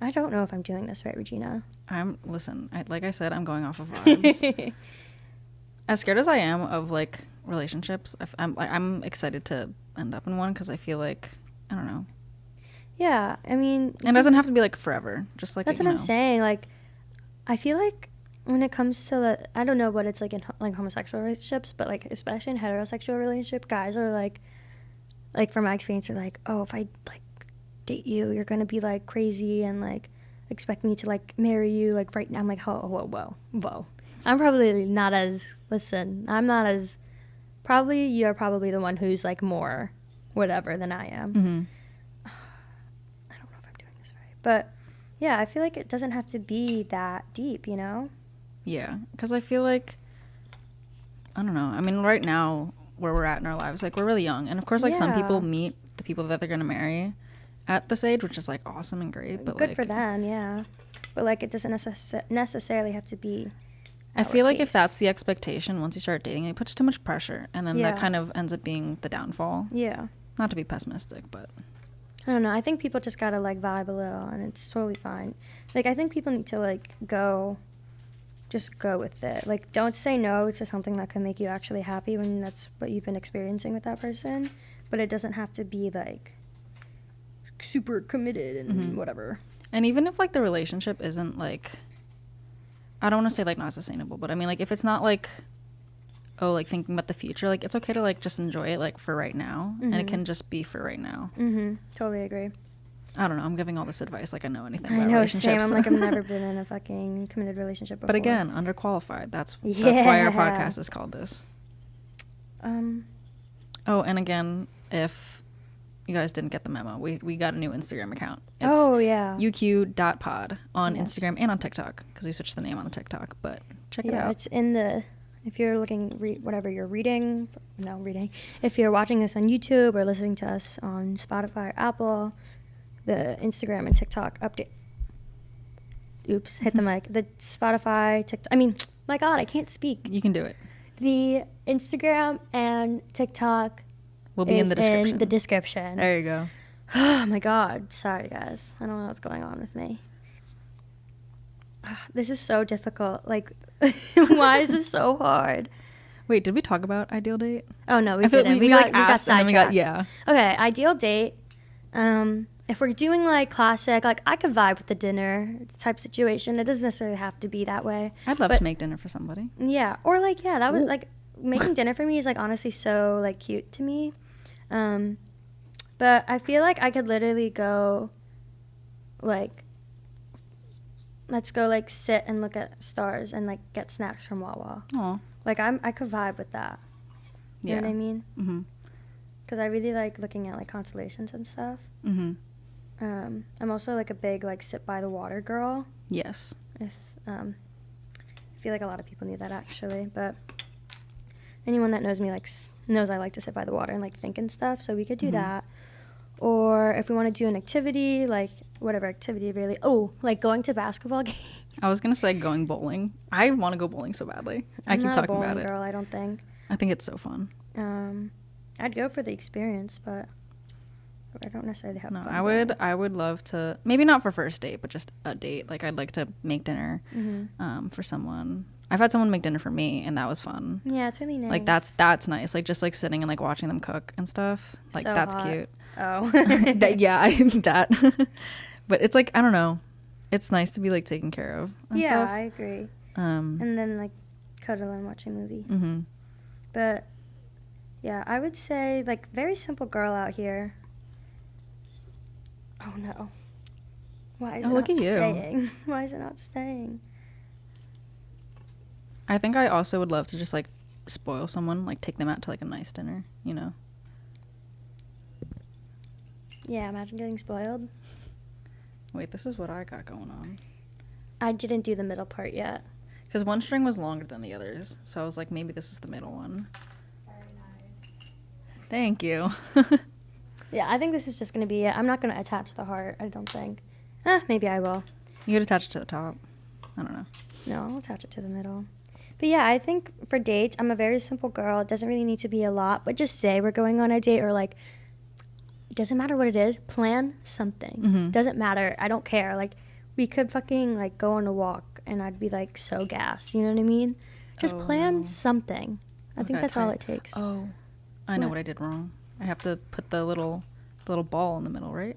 I don't know if I'm doing this right, Regina. Like I said, I'm going off of vibes. As scared as I am of like relationships, I'm excited to end up in one because I feel like, I don't know. Yeah, I mean, It doesn't have to be like forever. Just like that's what I'm saying. Like, I feel like when it comes to I don't know what it's like in like homosexual relationships, but like especially in heterosexual relationship, guys are like from my experience, are like, oh, if I like date you, you're gonna be like crazy and like expect me to like marry you like right now. I'm like, whoa. I'm probably not as probably you're probably the one who's like more whatever than I am. I don't know if I'm doing this right, but yeah, I feel like it doesn't have to be that deep, you know? Yeah, because I feel like, I don't know. I mean, right now where we're at in our lives, like we're really young, and of course, like some people meet the people that they're gonna marry at this age, which is like awesome and great. But good like, for them, yeah. But like, it doesn't necessarily have to be. I feel like if that's the expectation, once you start dating, it puts too much pressure, and then that kind of ends up being the downfall. Yeah. Not to be pessimistic, but I don't know. I think people just gotta like vibe a little, and it's totally fine. Like, I think people need to like just go with it. Like, don't say no to something that can make you actually happy when that's what you've been experiencing with that person. But it doesn't have to be like super committed and whatever. And even if like the relationship isn't like, I don't want to say like not sustainable, but I mean like if it's not like, oh, like thinking about the future, like it's okay to like just enjoy it like for right now, and it can just be for right now. Totally agree. I don't know, I'm giving all this advice like I know anything I about know, relationships. same. I'm like, I've never been in a fucking committed relationship before. But again, underqualified. That's why our podcast is called this. Oh, and again, if you guys didn't get the memo, we got a new Instagram account. It's uq.pod on Instagram and on TikTok, because we switched the name on the TikTok, but check it out. Yeah, it's in the, if you're looking, whatever you're reading, if you're watching this on YouTube or listening to us on Spotify or Apple, the Instagram and TikTok update. Oops, hit the mic. The Spotify, TikTok. I mean, my God, I can't speak. You can do it. The Instagram and TikTok will be in the description. In the description. There you go. Oh my God. Sorry, guys. I don't know what's going on with me. This is so difficult. Like, why is this so hard? Wait, did we talk about ideal date? Oh, no, we didn't. We got sidetracked. Yeah. Okay, ideal date. If we're doing like classic, like I could vibe with the dinner type situation. It doesn't necessarily have to be that way. I'd love to make dinner for somebody. Yeah, or like that was like making dinner for me is like honestly so like cute to me. But I feel like I could literally go like, let's go like sit and look at stars and like get snacks from Wawa. Aw. Like I could vibe with that. You know what I mean? Mm-hmm. Because I really like looking at like constellations and stuff. Mm-hmm. I'm also like a big like sit by the water girl. Yes. I feel like a lot of people knew that actually, but anyone that knows me knows I like to sit by the water and like think and stuff. So we could do that. Or if we want to do an activity, like whatever activity really. Oh, like going to basketball game. I was gonna say going bowling. I want to go bowling so badly. I keep talking about it. I'm not a bowling girl, I don't think. I think it's so fun. I'd go for the experience, but I don't necessarily have No, fun I would love to, maybe not for first date, but just a date. Like, I'd like to make dinner for someone. I've had someone make dinner for me, and that was fun. Yeah, it's really nice. Like, that's nice. Like, just like sitting and like watching them cook and stuff. Like, So that's hot. cute. Oh. that. But it's like, I don't know. It's nice to be like taken care of and Yeah, stuff. I agree. And then like cuddle and watch a movie. Mm-hmm. But yeah, I would say like very simple girl out here. Oh no. Why is it look not at you. staying? Why is it not staying? I think I also would love to just like spoil someone, like take them out to like a nice dinner, you know? Yeah, imagine getting spoiled. Wait, this is what I got going on. I didn't do the middle part yet. Because one string was longer than the others. So I was like, maybe this is the middle one. Very nice. Thank you. Yeah, I think this is just going to be it. I'm not going to attach the heart, I don't think. Maybe I will. You could attach it to the top. I don't know. No, I'll attach it to the middle. But yeah, I think for dates, I'm a very simple girl. It doesn't really need to be a lot, but just say we're going on a date or like, it doesn't matter what it is. Plan something. Mhm. Doesn't matter. I don't care. Like, we could fucking like go on a walk and I'd be like so gassed. You know what I mean? Just Oh, plan no. something. I think Okay, that's all tight. it takes. Oh, I know What? what I did wrong. I have to put the little ball in the middle, right?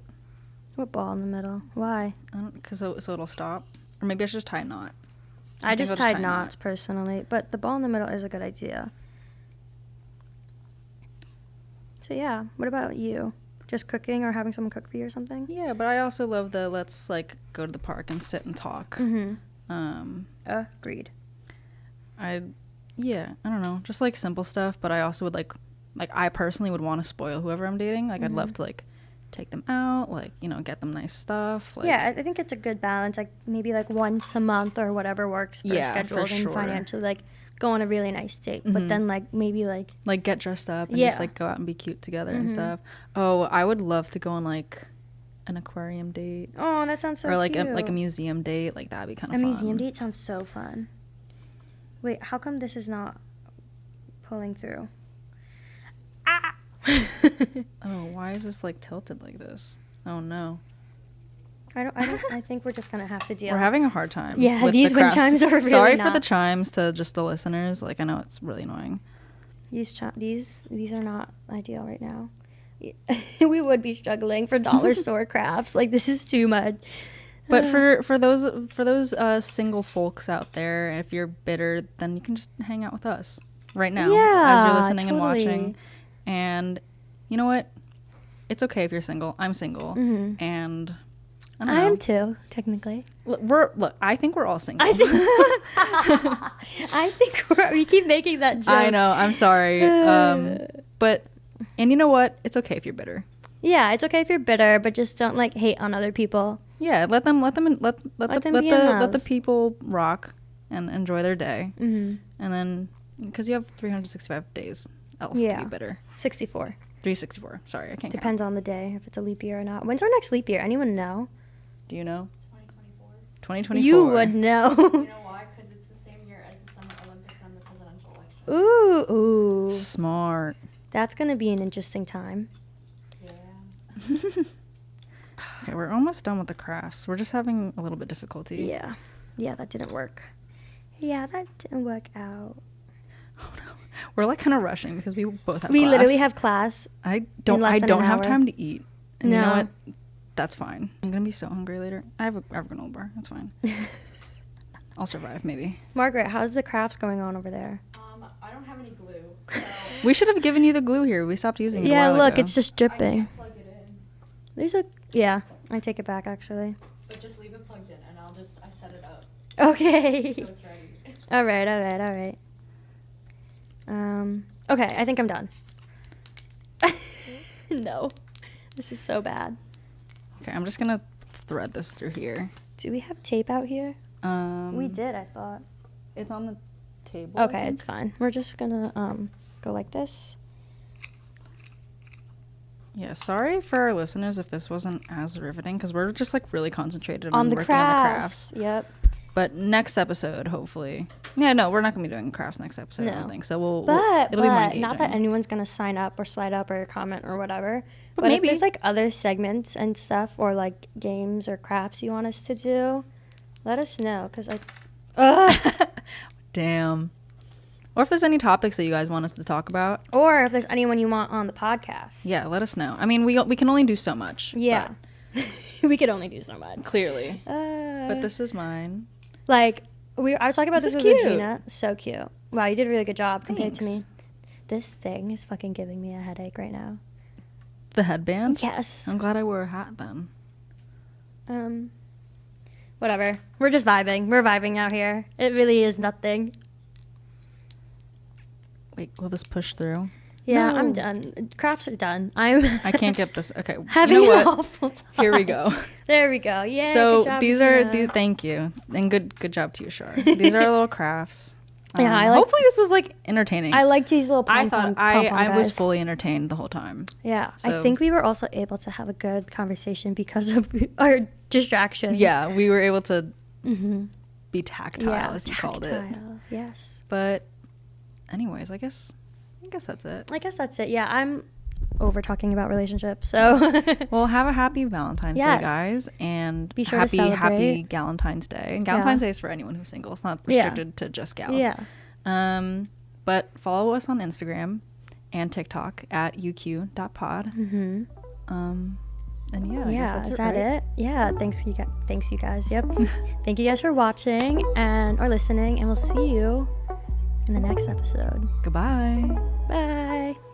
What ball in the middle? Why? I don't, because so it'll stop. Or maybe I should just tie a knot. I think just I'll tied tie a knot. knots personally, but the ball in the middle is a good idea. So yeah, what about you? Just cooking or having someone cook for you or something? Yeah, but I also love the let's like go to the park and sit and talk. Mm-hmm. Agreed. I don't know, just like simple stuff, but I also would like I personally would want to spoil whoever I'm dating. Like, I'd love to like take them out, like, you know, get them nice stuff. Like, Yeah, I think it's a good balance. Like maybe like once a month or whatever works for Yeah, for schedules and sure. financially. Like go on a really nice date, but then like maybe like get dressed up and Yeah. just like go out and be cute together and stuff. Oh, I would love to go on like an aquarium date oh, that sounds so or like cute. a museum date. Like, that'd be kind A of fun. museum date sounds so fun. Wait, how come this is not pulling through? Ah. Oh, why is this like tilted like this? Oh no. I think we're just gonna have to deal. We're having a hard time. Yeah, with these the wind crafts. chimes are really Sorry for not- the chimes to just the listeners. Like, I know it's really annoying. These are not ideal right now. We would be struggling for dollar store crafts. Like, this is too much. But for those single folks out there, if you're bitter, then you can just hang out with us right now as Yeah, you're listening and totally. watching. And you know what? It's okay if you're single. I'm single, and I don't know. I am too, technically. Look. I think we're all single. I think we keep making that joke. I know. I'm sorry. But you know what? It's okay if you're bitter. Yeah, it's okay if you're bitter, but just don't like hate on other people. Yeah, let them Let them be in let the love. people rock and enjoy their day. Mm-hmm. And then, because you have 365 days else to Yeah. be bitter. 64. 364. Sorry, I can't count. Depends on the day, if it's a leap year or not. When's our next leap year? Anyone know? Do you know? 2024. 2024. You would know. You know why? Because it's the same year as the Summer Olympics and the presidential election. Ooh. Smart. That's going to be an interesting time. Yeah. Okay, we're almost done with the crafts. We're just having a little bit difficulty. Yeah. Yeah, that didn't work. Yeah, that didn't work out. Oh no. We're like kind of rushing because we both have We class. literally have class. I don't less than an have hour. time to eat. And you know No. what? That's fine. I'm going to be so hungry later. I have a granola bar. That's fine. I'll survive maybe. Margaret, how's the crafts going on over there? I don't have any glue. So We should have given you the glue here. We stopped using it a Yeah, while look, ago. it's just I dripping. can't plug it in. There's a I take it back actually. But just leave it plugged in and I set it up Okay. so it's ready. all right. Okay, I think I'm done. No. This is so bad. Okay, I'm just going to thread this through here. Do we have tape out here? We Mm. did, I thought. It's on the table. I Okay, think. it's fine. We're just gonna go like this. Yeah, sorry for our listeners if this wasn't as riveting because we're just like really concentrated On the working on the crafts. crafts. Yep. But next episode, hopefully. Yeah, no, we're not gonna be doing crafts next episode. I No. don't think so. But It'll be more engaging. not that anyone's gonna sign up or slide up or comment or whatever. But But if maybe. there's like other segments and stuff or like games or crafts you want us to do, let us know. Cause Damn. Or if there's any topics that you guys want us to talk about. or if there's anyone you want on the podcast. Yeah, let us know. I mean, we can only do so much. Yeah. We could only do so much. but clearly. But But this is mine. like I was talking about This this is with cute. Regina. So cute. Wow, you did a really good job compared to me. Thanks. This thing is fucking giving me a headache right now. The headband? Yes. I'm glad I wore a hat then. Whatever. We're just vibing. We're vibing out here. It really is nothing. Wait, will this push through? Yeah, No. I'm done. Crafts are done. I'm I can't get this. Okay. having you know an what? awful time. Here we go. There we go. Yeah. So good job, these are Gina. thank you. And good job to you, Shar. These are our little crafts. Yeah, I like- hopefully this was like entertaining. I liked these little I pom-pom, thought I pom-pom was guys. fully entertained the whole time. Yeah. so- I think we were also able to have a good conversation because of our distractions. Yeah, we were able to Mm-hmm. be tactile, as you called it. Yes. But anyways, I guess that's it. I guess that's it. Yeah, I'm over talking about relationships. So Well, have a happy Valentine's Yes. Day, guys, and Be sure to happy celebrate. Galentine's Day. And Galentine's Day is for anyone who's single. It's not Yeah. restricted to just gals. yeah. But follow us on Instagram and TikTok at uq.pod. Mm-hmm. And yeah, I guess Yeah, that's is it, that right? it? Yeah, thanks you guys. Yep. Thank you guys for watching and or listening, and we'll see you in the next episode. Goodbye. Bye.